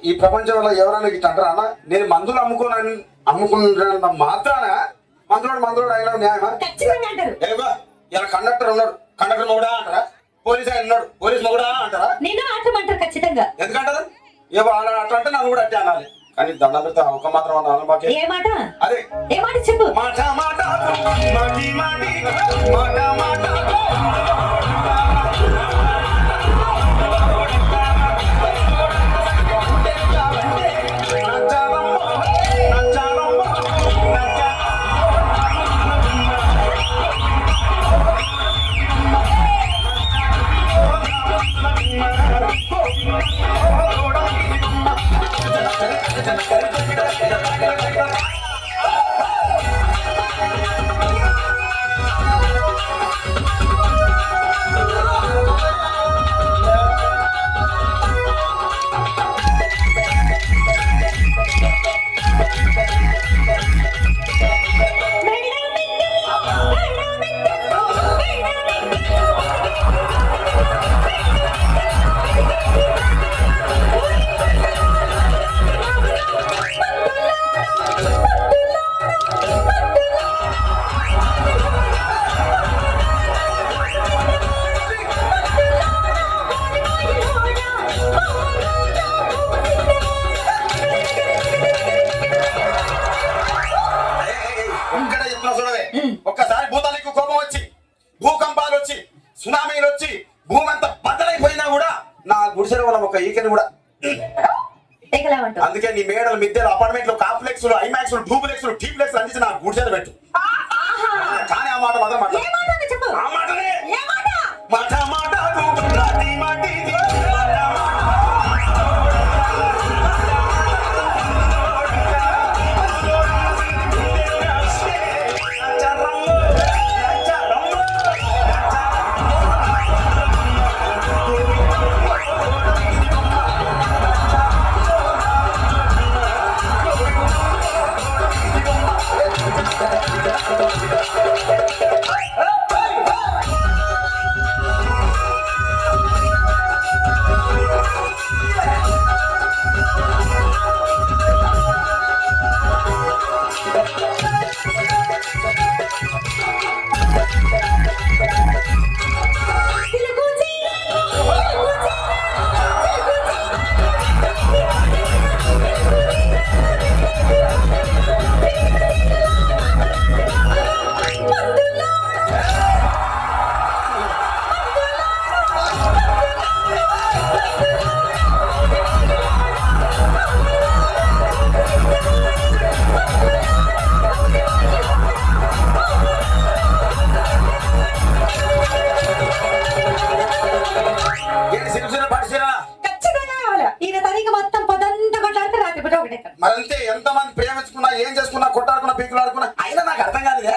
ఈ ప్రపంచంలో ఎవరైనా ఇట్లా అంటారా అన్న? నేను మందులు అమ్ముకున్న మాత్రాన మందులోడు అయినా న్యాయమా? ఖచ్చితంగా అంటారు. ఏవా ఇలా కండక్టర్ ఉన్నాడు, కండక్టర్ మొగుడా అంటారా? పోలీస్ ఆయన ఉన్నాడు, పోలీస్ మొగుడా అంటారా? నేను ఆటమంటారు ఖచ్చితంగా. ఎందుకంటారు? ఏవో అట్లా అంటే నన్ను కూడా అట్టే అనాలి. కానీ దండం పెడితే ఒక మాత్రం అనాలి మాకే. ఏ మాట? అదే ఏ మాట చెప్పు. మాట మాట మాటి మాటి మాట మాట ఒక్కసారి భూతానికి కోపం వచ్చి భూకంపాలు వచ్చి సునామీలు వచ్చి భూమి అంతా బద్దలైపోయినా కూడా నా గుడిసెలో ఉన్న ఒక ఈకెని కూడా అందుకే నీ మేడలు మిద్దెలు అపార్ట్మెంట్లు కాంప్లెక్స్ ఐమాక్స్ డూప్లెక్స్ టీప్లెక్స్ అందించి నా గుడిసెలు పెట్టు. కానీ ఆ మాట మాత్రం ఆ మాటనే మాట మాట మరంతే. ఎంతమంది ప్రేమించుకున్నా ఏం చేసుకున్నా కొట్టాడుకున్నా పీకులు ఆడుకున్నా అయినా నాకు అర్థం కాదుగా.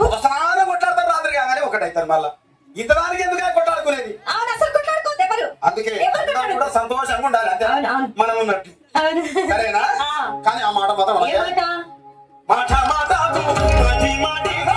ఒకసారి కొట్లాడతారు రాత్రి కాగానే ఒకటైతారు. మళ్ళా ఇంతదానికి ఎందుకు కొట్లాడుకునేది? అందుకే కూడా సంతోషంగా ఉండాలి అంతే మనం ఉన్నట్టు. సరేనా? కానీ ఆ మాట మాత్రం మాట మాట